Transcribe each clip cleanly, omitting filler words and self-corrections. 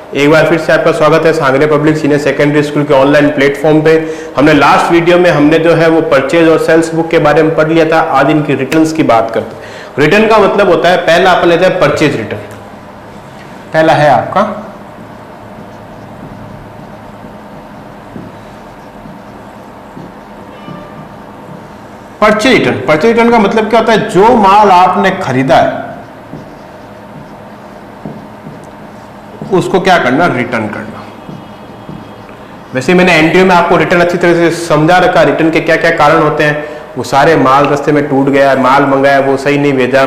एक बार फिर से आपका स्वागत है सांगरे पब्लिक सीनियर सेकेंडरी स्कूल के ऑनलाइन प्लेटफॉर्म पे। हमने लास्ट वीडियो में हमने जो है वो परचेज और सेल्स बुक के बारे में पढ़ लिया था। आज इनकी रिटर्न्स की बात करते हैं। रिटर्न का मतलब होता है, पहला अपन लेते हैं परचेज रिटर्न। पहला है आपका परचेज रिटर्न। परचेज रिटर्न का मतलब क्या होता है? जो माल आपने खरीदा है उसको क्या करना? रिटर्न करना। वैसे मैंने एनटीओ में आपको रिटर्न अच्छी तरह से समझा रखा, रिटर्न के क्या क्या कारण होते हैं। वो सारे माल रास्ते में टूट गया, माल मंगाया वो सही नहीं भेजा,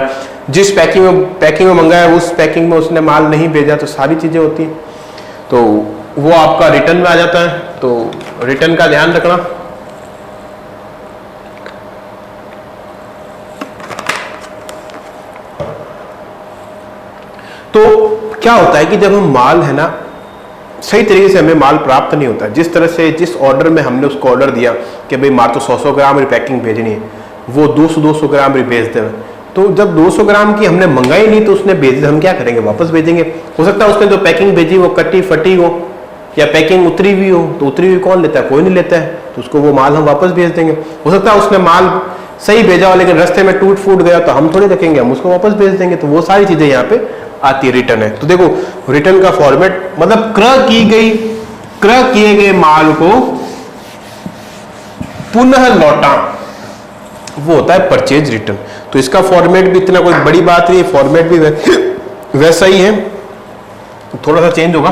जिस पैकिंग में मंगाया उस पैकिंग में उसने माल नहीं भेजा, तो सारी चीजें होती हैं, तो वो आपका रिटर्न में आ जाता है। तो रिटर्न का ध्यान रखना। तो क्या होता है कि जब हम माल है ना, सही तरीके से हमें माल प्राप्त नहीं होता, जिस तरह से जिस ऑर्डर में हमने उसको ऑर्डर दिया कि भाई माल तो 100 ग्राम की पैकिंग भेजनी है, वो 200 ग्राम की भेज दे। तो जब 200 ग्राम की हमने मंगाई नहीं तो उसने भेज दी, हम क्या करेंगे? वापस भेजेंगे। हो सकता है उसने जो पैकिंग भेजी वो कटी फटी हो या पैकिंग उतरी हुई हो, तो उतरी हुई कौन लेता है? कोई नहीं लेता है, तो उसको वो माल हम वापस भेज देंगे। हो सकता है उसने माल सही भेजा हो लेकिन रास्ते में टूट फूट गया, तो हम थोड़ी रखेंगे, हम उसको वापस भेज देंगे। तो वो सारी चीजें यहाँ पे आती है, रिटर्न है। तो देखो रिटर्न का फॉर्मेट मतलब क्रय किए गए माल को पुनः लौटा, वो होता है परचेज रिटर्न। तो इसका फॉर्मेट भी इतना कोई बड़ी बात नहीं है, फॉर्मेट भी वैसा ही है, थोड़ा सा चेंज होगा।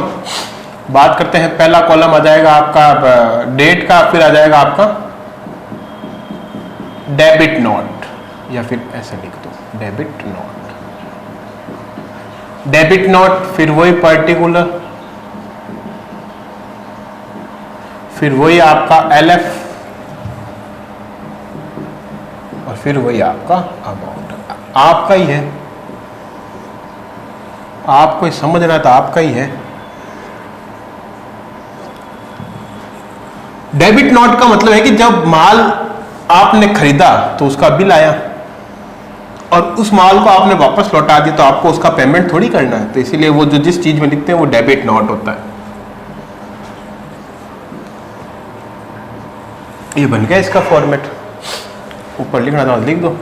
बात करते हैं, पहला कॉलम आ जाएगा आपका डेट का, फिर आ जाएगा आपका डेबिट नोट, या फिर ऐसा लिख दो डेबिट नोट। डेबिट नोट, फिर वही पर्टिकुलर, फिर वही आपका एलएफ, और फिर वही आपका अमाउंट। आपका ही है, आपको समझना तो आपका ही है। डेबिट नोट का मतलब है कि जब माल आपने खरीदा तो उसका बिल आया और उस माल को आपने वापस लौटा दिया, तो आपको उसका पेमेंट थोड़ी करना है, तो इसीलिए वो जो जिस चीज में लिखते हैं वो डेबिट नोट होता है। ये बन गया इसका फॉर्मेट। ऊपर लिखना था लिख दो।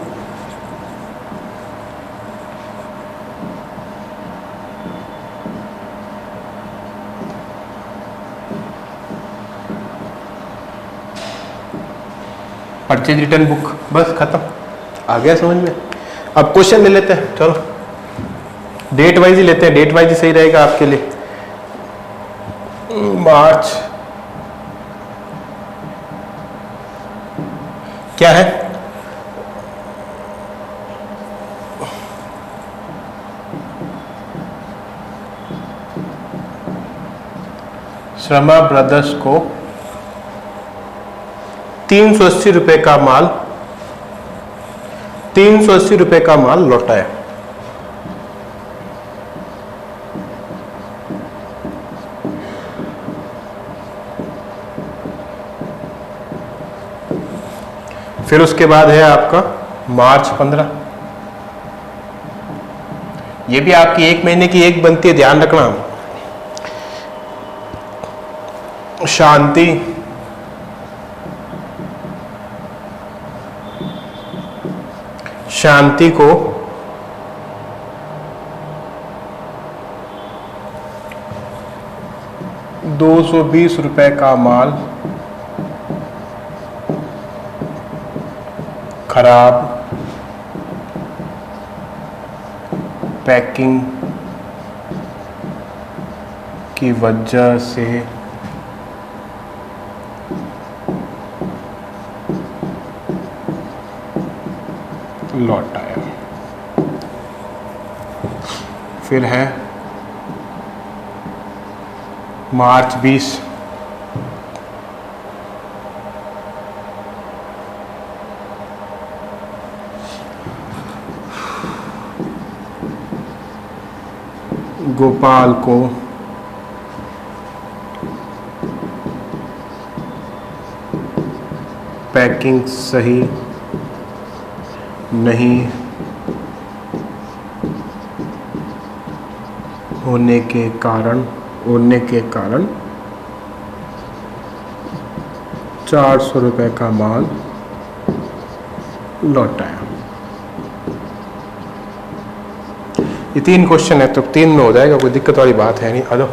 परचेज रिटर्न बुक, बस खत्म, आ गया समझ में। अब क्वेश्चन ले लेते हैं, चलो डेट वाइज ही लेते हैं, डेट वाइज ही सही रहेगा आपके लिए। मार्च क्या है? शर्मा ब्रदर्स को 380 रुपए का माल 380 रुपए का माल लौटाया। फिर उसके बाद है आपका मार्च 15। ये भी आपकी एक महीने की एक बनती है, ध्यान रखना। शांति को 220 रुपए का माल खराब पैकिंग की वजह से लौट आया। फिर है मार्च 20। गोपाल को पैकिंग सही नहीं होने के कारण होने के कारण 400 रुपये का माल लौटाया। ये 3 क्वेश्चन है तो 3 में हो जाएगा, कोई दिक्कत वाली बात है नहीं। आ जाओ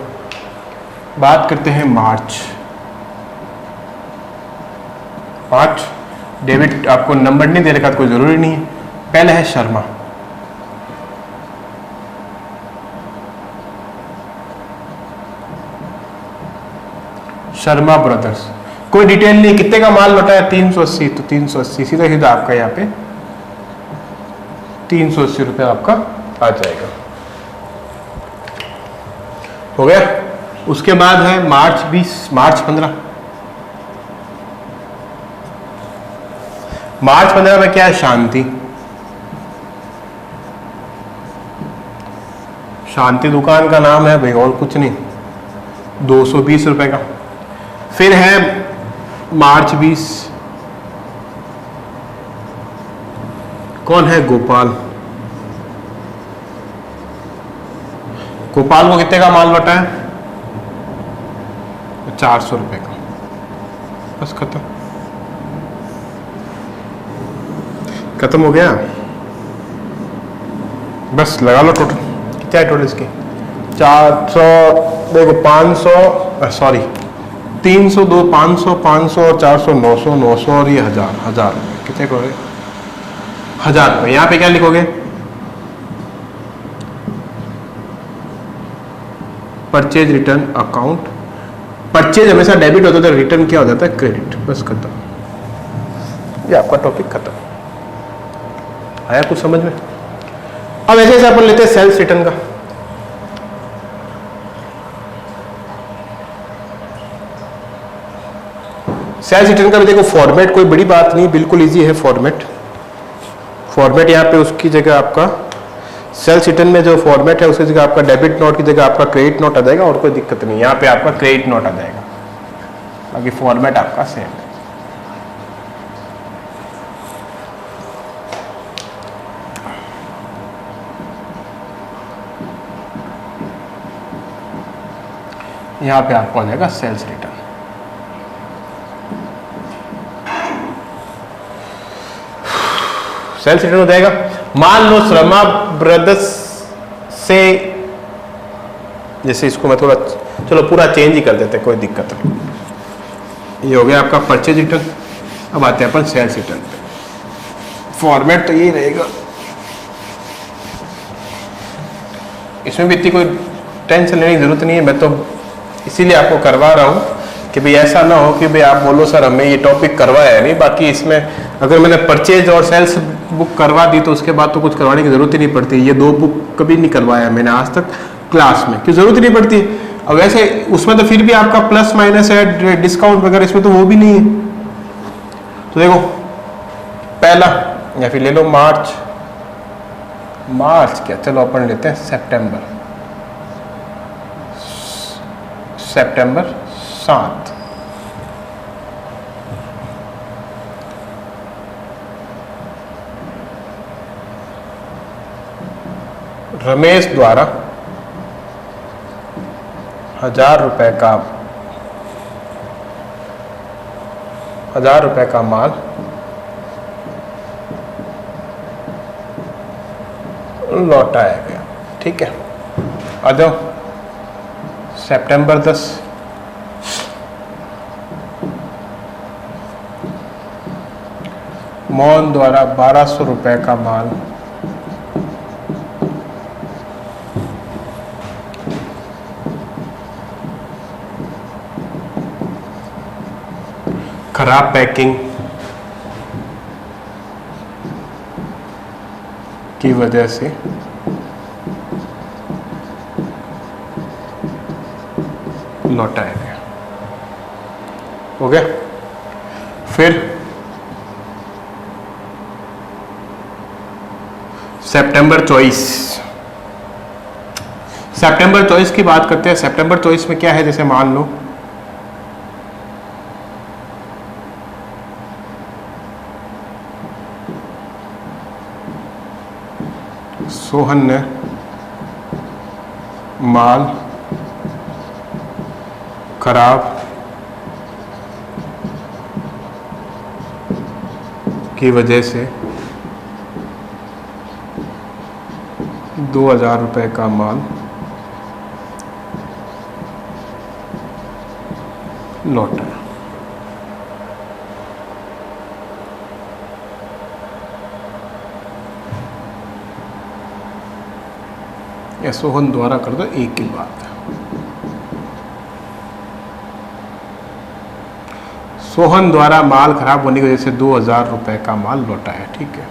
बात करते हैं मार्च। डेबिट आपको नंबर नहीं दे रखा तो कोई जरूरी नहीं है। पहले है शर्मा, शर्मा ब्रदर्स, कोई डिटेल नहीं, कितने का माल लौटाया 380, तो 380 सीधा सीधा आपका यहाँ पे 380 रुपये आपका आ जाएगा। हो गया। उसके बाद है मार्च 15। मार्च 15 में क्या है, शांति। शांति दुकान का नाम है भाई, और कुछ नहीं, 220 रुपए का। फिर है मार्च 20, कौन है, गोपाल। गोपाल को कितने का माल लौटा है, 400 रुपए का। बस खत्म हो गया। बस लगा लो टोटल, कितना है टोटल इसके, 400, देखो 500, सॉरी 302, 500, 500 और 400, 900, 900 और ये 1000 कितने करोगे, 1000 रुपये। यहाँ पे क्या लिखोगे, परचेज रिटर्न अकाउंट। परचेज हमेशा डेबिट होता है, रिटर्न क्या हो जाता है, क्रेडिट। बस खत्म, ये आपका टॉपिक खत्म। आया कुछ समझ में। अब ऐसे ऐसे अपन लेते हैं सेल्स रिटर्न का। सेल्स रिटर्न का भी देखो फॉर्मेट कोई बड़ी बात नहीं, बिल्कुल इजी है फॉर्मेट। यहाँ पे उसकी जगह आपका सेल्स रिटर्न में जो फॉर्मेट है उसकी जगह आपका डेबिट नोट की जगह आपका क्रेडिट नोट आ जाएगा, और कोई दिक्कत नहीं। यहाँ पे आपका क्रेडिट नोट आ जाएगा, बाकी फॉर्मेट आपका सेम है। यहाँ पे आपको आ जाएगा सेल्स रिटर्न। सेल्स रिटर्न हो जाएगा। मान लो शर्मा ब्रदर्स से, जैसे इसको मैं थोड़ा, चलो पूरा चेंज ही कर देते हैं, कोई दिक्कत नहीं। ये हो गया आपका परचेज रिटर्न। अब आते हैं अपन सेल्स रिटर्न पे। फॉर्मेट तो यही रहेगा, इसमें भी इतनी कोई टेंशन लेने की जरूरत नहीं है। मैं तो इसीलिए आपको करवा रहा हूँ कि भाई ऐसा ना हो कि भाई आप बोलो सर हमें ये टॉपिक करवाया है नहीं। बाकी इसमें अगर मैंने परचेज और सेल्स बुक करवा दी तो उसके बाद तो कुछ करवाने की जरूरत ही नहीं पड़ती। ये 2 बुक कभी नहीं करवाया मैंने आज तक क्लास में, क्यों जरूरत ही नहीं पड़ती। अब वैसे उसमें तो फिर भी आपका प्लस माइनस है, डिस्काउंट वगैरह, इसमें तो वो भी नहीं है। तो देखो पहला, या फिर ले लो मार्च क्या, चलो अपन लेते हैं सितंबर 7। रमेश द्वारा 1000 रुपए का माल लौटाया गया। ठीक है, आ जाओ सितंबर 10। मोहन द्वारा 1200 रुपए का माल खराब पैकिंग की वजह से लौटाया गया। हो गया। फिर सितंबर 24 की बात करते हैं। सितंबर 24 में क्या है, जैसे मान लो सोहन ने माल खराब की वजह से 2000 रुपये का माल लौटा। या सोहन द्वारा कर दो, एक ही बात है। सोहन द्वारा माल खराब होने की वजह से 2000 रुपये का माल लौटा है, ठीक है।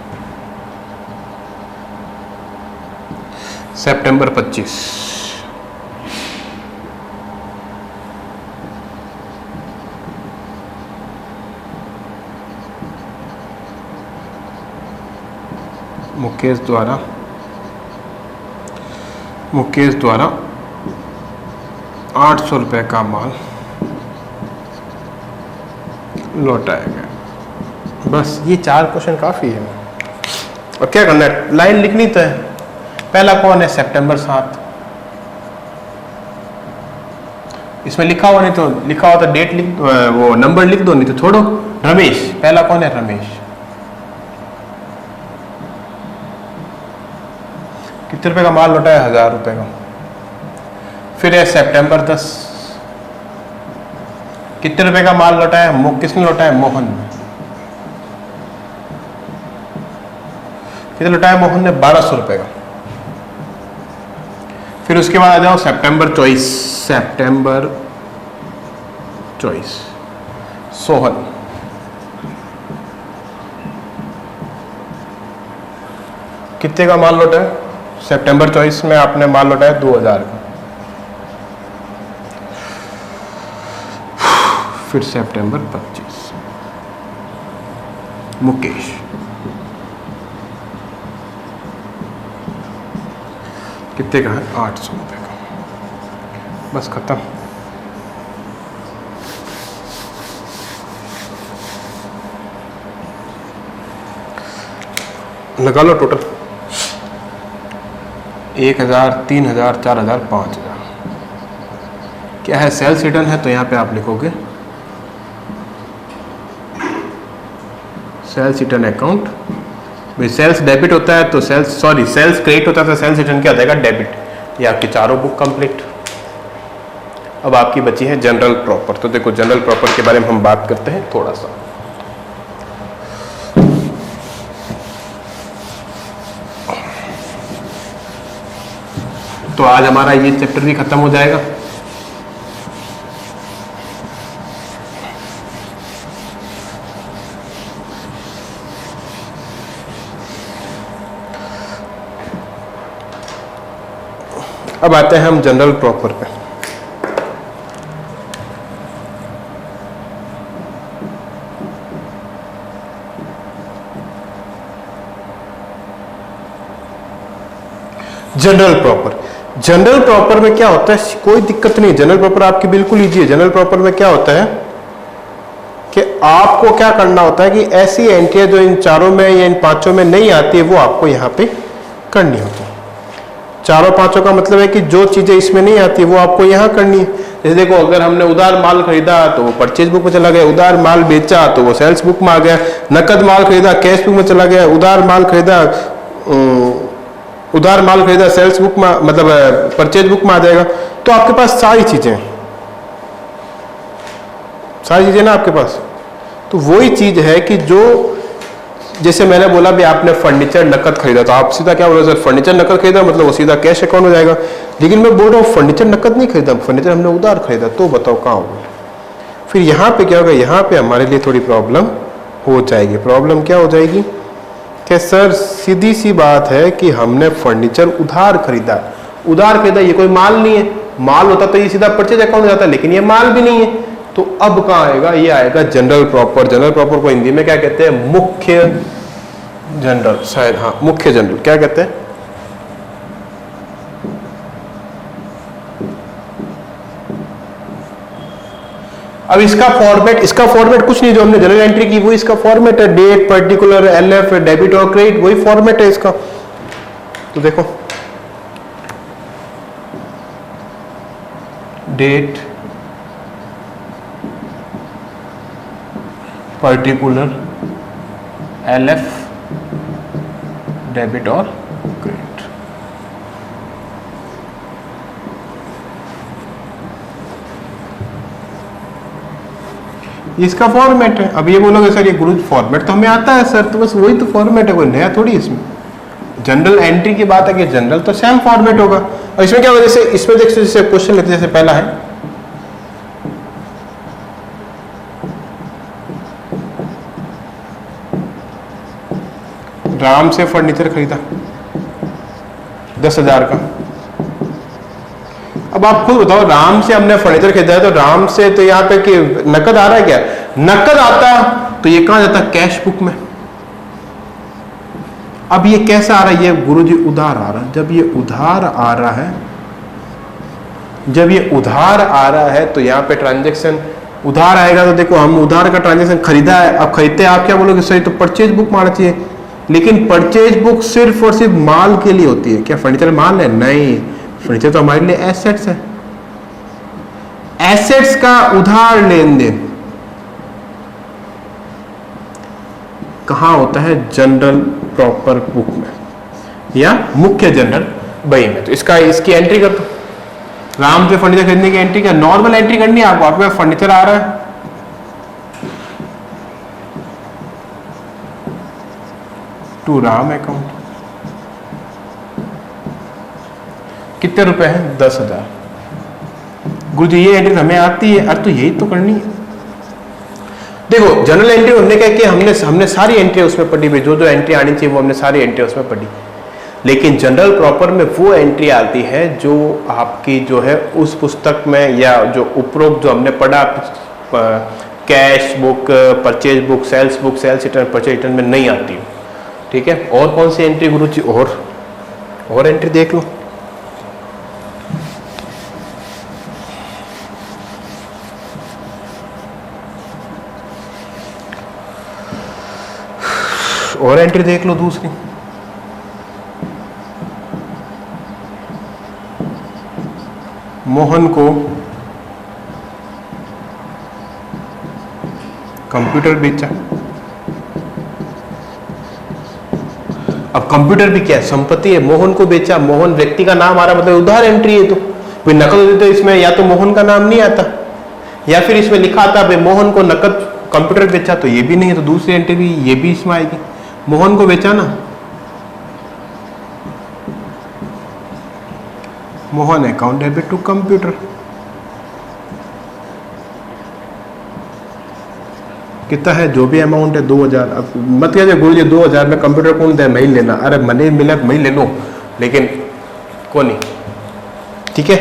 सितंबर 25, मुकेश द्वारा 800 रुपये का माल लौटाया गया। बस ये 4 क्वेश्चन काफ़ी है। और क्या करना है, लाइन लिखनी तो है। पहला कौन है, सितंबर 7। इसमें लिखा हुआ नहीं तो लिखा हुआ तो डेट लिख, वो नंबर लिख दो, नहीं तो छोड़ो। रमेश, पहला कौन है, रमेश। कितने रुपए का माल लौटा है, 1000 रुपये का। फिर है सितंबर 10, कितने रुपए का माल लौटा है, किसने लौटा है, मोहन। कितने लौटा है मोहन ने, 1200 रुपये का। फिर उसके बाद आ जाओ सितंबर 24, सोहन। कितने का माल लौटा है, सितंबर 24 में आपने माल लौटाया 2000 का। फिर सितंबर 25, मुकेश। कितने का है, 800 रुपये का। बस खत्म। लगा लो टोटल 1000, 3000, 4000, 5000। क्या है, सेल्स रिटर्न है, तो यहाँ पे आप लिखोगे सेल्स रिटर्न अकाउंट। भाई सेल्स डेबिट होता है तो सेल्स क्रेडिट होता है तो सेल्स रिटर्न क्या हो जाएगा, डेबिट। ये आपकी चारों बुक कंप्लीट। अब आपकी बची है जनरल प्रॉपर। तो देखो जनरल प्रॉपर के बारे में हम बात करते हैं थोड़ा सा। तो आज हमारा ये चैप्टर भी खत्म हो जाएगा। अब आते हैं हम जनरल प्रॉपर पे। जनरल प्रॉपर में क्या होता है, कोई दिक्कत नहीं। जनरल प्रॉपर आपकी बिल्कुल इजी है। जनरल प्रॉपर में क्या होता है कि आपको क्या करना होता है कि ऐसी एंट्रियां जो इन चारों में या इन पांचों में नहीं आती है वो आपको यहां पे करनी होती है। चारों पांचों का मतलब है कि जो चीजें इसमें नहीं आती वो आपको यहां करनी है। जैसे देखो, अगर हमने उधार माल खरीदा तो वो परचेज बुक में चला गया, उधार माल बेचा तो वो सेल्स बुक में आ गया, नकद माल खरीदा कैश बुक में चला गया, उधार माल खरीदा सेल्स बुक में, मतलब परचेज बुक में आ जाएगा। तो आपके पास सारी चीजें ना आपके पास। तो वही चीज है कि जो, जैसे मैंने बोला भी आपने फर्नीचर नकद खरीदा तो आप सीधा क्या बोल रहे हो, सर फर्नीचर नकद खरीदा मतलब वो सीधा कैश अकाउंट हो जाएगा। लेकिन मैं बोल रहा हूँ फर्नीचर नकद नहीं खरीदा, फर्नीचर हमने उधार खरीदा, तो बताओ कहाँ होगा। फिर यहाँ पे क्या होगा, यहाँ पे हमारे लिए थोड़ी प्रॉब्लम हो जाएगी। प्रॉब्लम क्या हो जाएगी कि सर सीधी सी बात है कि हमने फर्नीचर उधार खरीदा, ये कोई माल नहीं है। माल होता तो ये सीधा परचेज अकाउंट हो जाता, लेकिन ये माल भी नहीं है। तो अब कहाँ आएगा, ये आएगा जनरल प्रॉपर। जनरल प्रॉपर को हिंदी में क्या कहते हैं, मुख्य जनरल, शायद हाँ मुख्य जनरल क्या कहते हैं। अब इसका फॉर्मेट कुछ नहीं, जो हमने जनरल एंट्री की वो इसका फॉर्मेट है, डेट, पर्टिकुलर, एलएफ, डेबिट और क्रेडिट, वही फॉर्मेट है इसका। तो देखो डेट, पर्टिकुलर LF डेबिट और क्रेडिट। इसका फॉर्मेट है। अब ये बोलोगे सर ये गुरु फॉर्मेट तो हमें आता है सर, तो बस वही तो फॉर्मेट है, कोई नया थोड़ी इसमें। जनरल एंट्री की बात है कि जनरल तो सेम फॉर्मेट होगा। और इसमें क्या होगा, जैसे इसमें देखो जैसे क्वेश्चन लेते हैं, जैसे पहला है राम से फर्नीचर खरीदा 10,000 का। अब आप खुद बताओ, राम से हमने फर्नीचर खरीदा है, तो राम से तो यहाँ पे कि नकद आ रहा है क्या? नकद आता तो ये कहां जाता? कैश बुक में। अब ये कैसा आ रहा है? ये गुरुजी उधार आ रहा है। जब ये उधार आ रहा है, जब ये उधार आ रहा है तो यहाँ पे ट्रांजेक्शन उधार आएगा। तो देखो हम उधार का ट्रांजेक्शन खरीदा है, अब खरीदते आप क्या बोलोगे सही, तो परचेज बुक मारना चाहिए। लेकिन परचेज बुक सिर्फ और सिर्फ माल के लिए होती है क्या? फर्नीचर माल है? नहीं, फर्नीचर तो हमारे लिए एसेट्स है। एसेट्स का उधार लेन देन कहां होता है? जनरल प्रॉपर बुक में या मुख्य जनरल बही में। तो इसकी एंट्री कर दो। राम से फर्नीचर खरीदने की एंट्री क्या? नॉर्मल एंट्री करनी है आपको। आपके फर्नीचर आ रहा है, टू राम अकाउंट, कितने रुपए हैं? 10,000। गुरुजी ये एंट्री हमें आती है, अरे तो यही तो करनी है। देखो जनरल एंट्री होने का कि हमने सारी एंट्री उसमें पढ़ी भाई, जो जो एंट्री आनी चाहिए वो हमने सारी एंट्री उसमें पढ़ी। लेकिन जनरल प्रॉपर में वो एंट्री आती है जो आपकी जो है उस पुस्तक में या जो उपरोक्त जो हमने पढ़ा, cash book, purchase book, sales return, purchase return में नहीं आती। ठीक है, और कौन सी एंट्री गुरुजी? और एंट्री देख लो। और एंट्री देख लो दूसरी। मोहन को कंप्यूटर बेचा। अब कंप्यूटर भी क्या है? संपत्ति है। मोहन को बेचा, मोहन व्यक्ति का नाम आ रहा, मतलब उधार एंट्री है। तो कोई नकद देते इसमें या तो मोहन का नाम नहीं आता, या फिर इसमें लिखा आता भाई मोहन को नकद कंप्यूटर बेचा, तो ये भी नहीं है। तो दूसरी एंट्री भी ये भी इसमें आएगी। मोहन को बेचा ना, Mohan account debit to computer, कितना है? जो भी अमाउंट है 2,000। अब मत कहते गुरुजी 2,000 में कंप्यूटर कौन दे? नहीं लेना। अरे मनी मिला मैं ले लो, लेकिन कौन नहीं। ठीक है,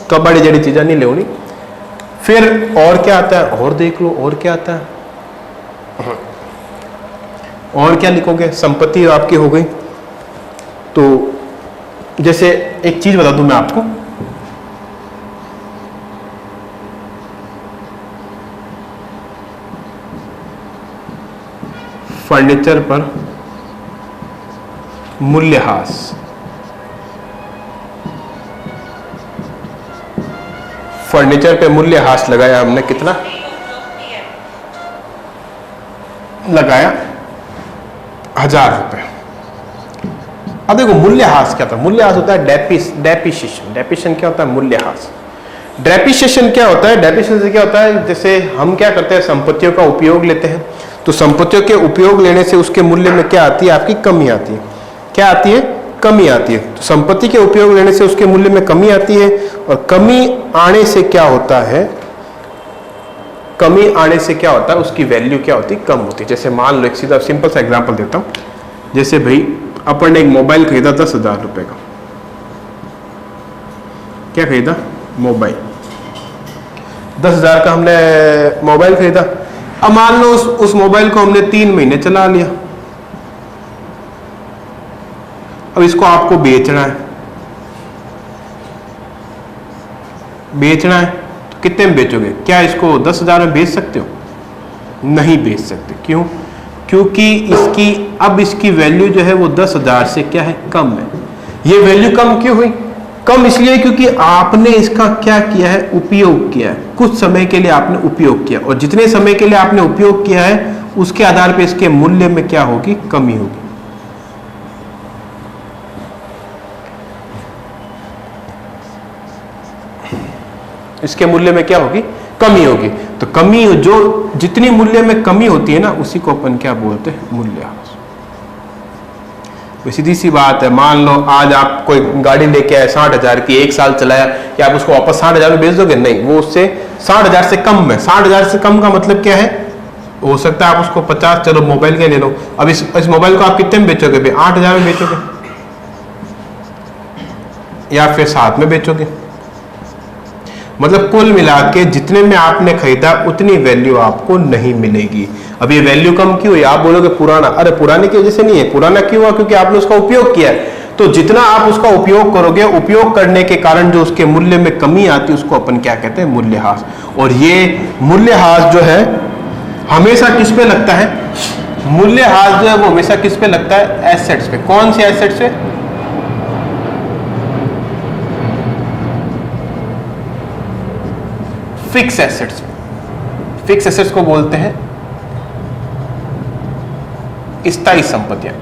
तो बड़ी जड़ी चीजें नहीं लेनी। फिर और क्या आता है? और देख लो और क्या आता है। और क्या लिखोगे? संपत्ति आपकी हो गई। तो जैसे एक चीज बता दूं मैं आपको, फर्नीचर पर मूल्यह्रास, फर्नीचर पे मूल्यह्रास लगाया हमने। कितना लगाया? 1,000 रुपए। अब देखो मूल्यह्रास क्या था? मूल्यह्रास होता है डेप्रिसिएशन। डेप्रिसिएशन क्या होता है? मूल्यह्रास। डेप्रिसिएशन क्या होता है? डेप्रिसिएशन से क्या होता है? जैसे हम क्या करते हैं, संपत्तियों का उपयोग लेते हैं, तो संपत्तियों के उपयोग लेने से उसके मूल्य में क्या आती है? आपकी कमी आती है। क्या आती है? कमी आती है। तो संपत्ति के उपयोग लेने से उसके मूल्य में कमी आती है, और कमी आने से क्या होता है? कमी आने से क्या होता है? उसकी वैल्यू क्या होती है? कम होती है। जैसे मान लो एक सीधा सिंपल सा एग्जांपल देता हूं। जैसे भाई अपन ने एक मोबाइल खरीदा 10,000 रुपए का। क्या खरीदा? मोबाइल। 10,000 का हमने मोबाइल खरीदा। अब मान लो उस मोबाइल को हमने 3 महीने चला लिया। अब इसको आपको बेचना है। बेचना है तो कितने में बेचोगे? क्या इसको 10,000 में बेच सकते हो? नहीं बेच सकते। क्यों? क्योंकि इसकी वैल्यू जो है वो 10,000 से क्या है? कम है। ये वैल्यू कम क्यों हुई? कम इसलिए क्योंकि आपने इसका क्या किया है? उपयोग किया है। कुछ समय के लिए आपने उपयोग किया, और जितने समय के लिए आपने उपयोग किया है उसके आधार पे इसके मूल्य में क्या होगी, कमी होगी। इसके मूल्य में क्या होगी, कमी होगी। तो कमी जो जितनी मूल्य में कमी होती है ना, उसी को अपन क्या बोलते हैं, मूल्यह्रास। सीधी सी बात है, मान लो आज आप कोई गाड़ी लेके आए 60,000 की, 1 साल चलाया, क्या आप उसको वापस 60,000 में बेच दोगे? नहीं, वो उससे 60,000 से कम में। 60,000 से कम का मतलब क्या है, हो सकता है आप उसको 50, चलो मोबाइल के ले लो, अब इस मोबाइल को आप कितने में बेचोगे भाई? 8,000 में बेचोगे या फिर 7 में बेचोगे। मतलब कुल मिला के जितने में आपने खरीदा उतनी वैल्यू आपको नहीं मिलेगी। अब ये वैल्यू कम क्यों हुई? आप बोलोगे पुराना, अरे पुराने की वजह से नहीं है। पुराना क्यों हुआ? क्योंकि आपने उसका उपयोग किया है। तो जितना आप उसका उपयोग करोगे, उपयोग करने के कारण जो उसके मूल्य में कमी आती है, उसको अपन क्या कहते हैं, मूल्यह्रास। और ये मूल्यह्रास जो है हमेशा किस पे लगता है? मूल्यह्रास जो है वो हमेशा किस पे लगता है? एसेट्स पे। कौन से एसेट्स पे? Fix assets. फिक्स एसेट्स को बोलते हैं स्थायी संपत्तियां।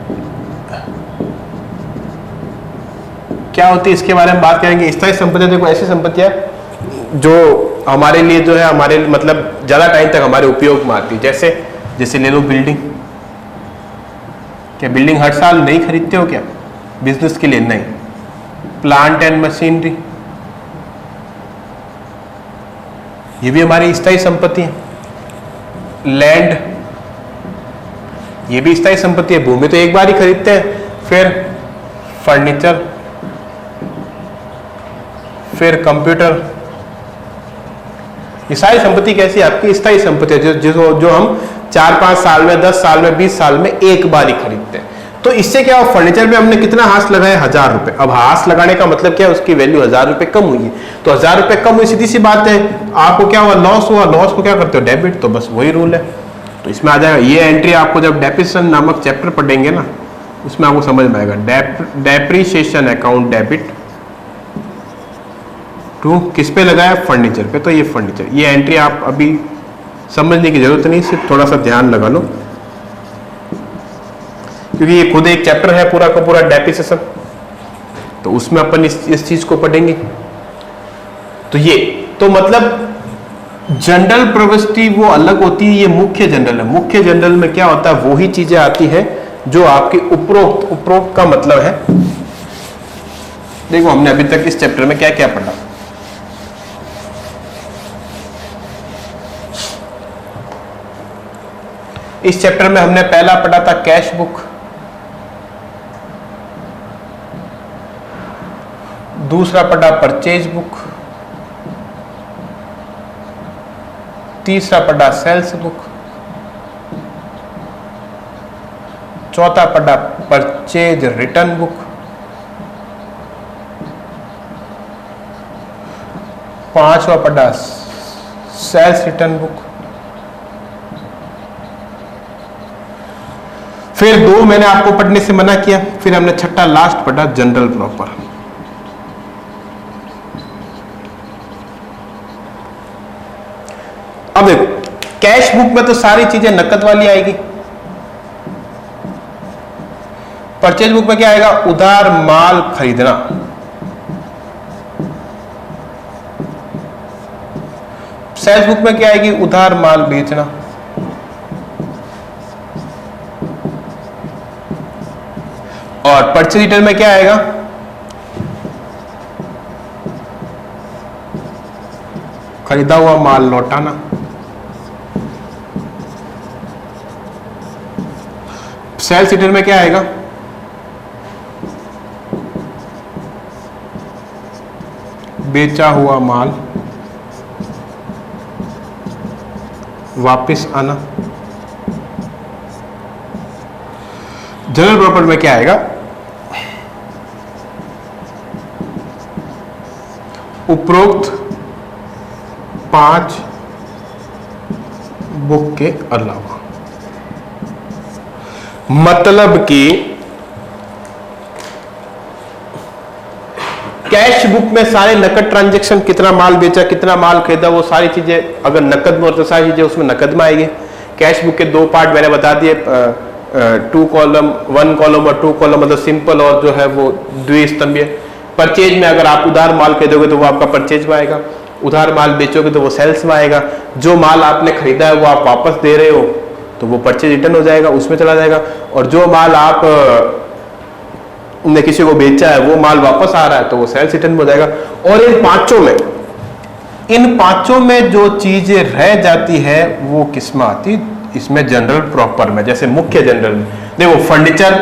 क्या होती है इसके बारे में बात करेंगे। स्थायी संपत्तियां देखो ऐसी संपत्तियां जो हमारे लिए जो है, हमारे मतलब ज्यादा टाइम तक हमारे उपयोग में आती है। जैसे ले लो बिल्डिंग। क्या बिल्डिंग हर साल नहीं खरीदते हो क्या बिजनेस के लिए? नहीं। प्लांट एंड मशीनरी, ये भी हमारी स्थायी संपत्ति है। लैंड, ये भी स्थायी संपत्ति है। भूमि तो एक बार ही खरीदते हैं। फिर फर्नीचर, फिर कंप्यूटर, ये सारी संपत्ति कैसी है? आपकी स्थायी संपत्ति है, जो हम 4-5 साल में, 10 साल में, 20 साल में एक बार ही खरीदते हैं। तो इससे क्या हो, फर्नीचर में हमने कितना हाथ लगाया? 1,000 रुपए। अब हाथ लगाने का मतलब क्या है? उसकी वैल्यू 1,000 रुपए कम हुई है। तो 1,000 रुपए कम हुई, सीधी सी बात है। आपको क्या हुआ? लॉस हुआ। लॉस को क्या करते हो? डेबिट। तो बस वही रूल है, तो इसमें आ जाएगा। ये एंट्री आपको जब डेप्रिसिएशन नामक चैप्टर पढ़ेंगे ना, उसमें आपको समझ में आएगा। डेप्रिसिएशन अकाउंट डेबिट टू किस पे लगाया? फर्नीचर पे। तो ये फर्नीचर, ये एंट्री आप अभी समझने की जरूरत नहीं, सिर्फ थोड़ा सा ध्यान लगा लो, क्योंकि ये खुद एक चैप्टर है पूरा का पूरा डेप्रिसिएशन। तो उसमें अपन इस चीज को पढ़ेंगे। तो ये तो मतलब जनरल प्रविष्टि वो अलग होती है, ये मुख्य जनरल है। मुख्य जनरल में क्या होता है? वही चीजें आती है जो आपकी उपरोक्त का मतलब है। देखो हमने अभी तक इस चैप्टर में क्या क्या पढ़ा। इस चैप्टर में हमने पहला पढ़ा था कैश बुक, दूसरा पढ़ा परचेज बुक, तीसरा पढ़ा सेल्स बुक, चौथा पढ़ा परचेज रिटर्न बुक, पांचवा पढ़ा सेल्स रिटर्न बुक, फिर 2 मैंने आपको पढ़ने से मना किया, फिर हमने छठा लास्ट पढ़ा जनरल प्रॉपर। अब देखो कैश बुक में तो सारी चीजें नकद वाली आएगी। परचेज बुक में क्या आएगा? उधार माल खरीदना। सेल्स बुक में क्या आएगी? उधार माल बेचना। और परचेज रिटर्न में क्या आएगा? खरीदा हुआ माल लौटाना। सेल्स रिटर्न में क्या आएगा? बेचा हुआ माल वापस आना। जनरल प्रॉपर्टी में क्या आएगा? उपरोक्त 5 बुक के अलावा। मतलब कि कैश बुक में सारे नकद ट्रांजैक्शन, कितना माल बेचा, कितना माल खरीदा, वो सारी चीजें अगर नकद में और तो सारी चीजें उसमें नकद में आएगी। कैश बुक के 2 पार्ट मैंने बता दिए, 2 कॉलम, 1 कॉलम और 2 कॉलम, मतलब सिंपल और जो है वो द्विस्तंभीय। परचेज में अगर आप उधार माल खरीदोगे तो वो आपका परचेज में आएगा, उधार माल बेचोगे तो वो सेल्स में आएगा, जो माल आपने खरीदा है वो आप वापस दे रहे हो तो वो परचेज रिटर्न हो जाएगा, उसमें चला जाएगा, और जो माल आप ने किसी को बेचा है वो माल वापस आ रहा है तो वो सेल्स रिटर्न हो जाएगा। और इन पांचों में जो चीजें रह जाती है वो किस में आती, इसमें जनरल प्रॉपर में, जैसे मुख्य जनरल में देखो फर्नीचर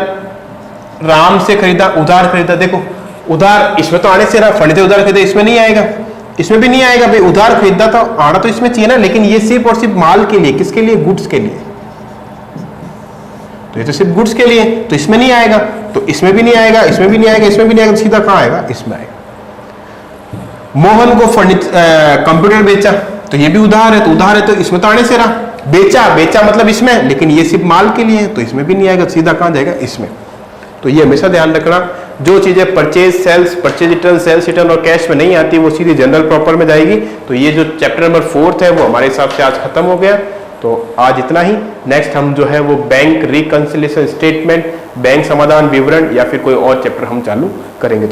राम से खरीदा, उधार खरीदा, देखो उधार इसमें तो आने से रहा, फर्नीचर उधार खरीदा इसमें नहीं आएगा, इसमें भी नहीं आएगा भाई, उधार खरीदा था आना तो इसमें चाहिए ना, लेकिन ये सिर्फ और सिर्फ माल के लिए, किसके लिए, गुड्स के लिए, तो ये तो सिर्फ गुड्स के लिए, तो इसमें नहीं आएगा, तो इसमें भी नहीं आएगा, इसमें भी नहीं आएगा, इसमें भी नहीं आएगा, सीधा कहां आएगा, इसमें आएगा। मोहन को कंप्यूटर बेचा तो ये भी उधार है, तो उधार है तो इसमें तो आने से रहा, बेचा मतलब इसमें, लेकिन ये सिर्फ माल के लिए है तो इसमें भी नहीं आएगा, सीधा कहां जाएगा, इसमें। तो ये हमेशा ध्यान रखना, जो चीजें purchase sales, purchase return, sales return और कैश में नहीं आती वो सीधी जनरल प्रॉपर में जाएगी। तो ये जो चैप्टर नंबर 4 है वो हमारे हिसाब से आज खत्म हो गया। तो आज इतना ही। नेक्स्ट हम जो है वो बैंक रिकंसिलिएशन स्टेटमेंट, बैंक समाधान विवरण या फिर कोई और चैप्टर हम चालू करेंगे। तो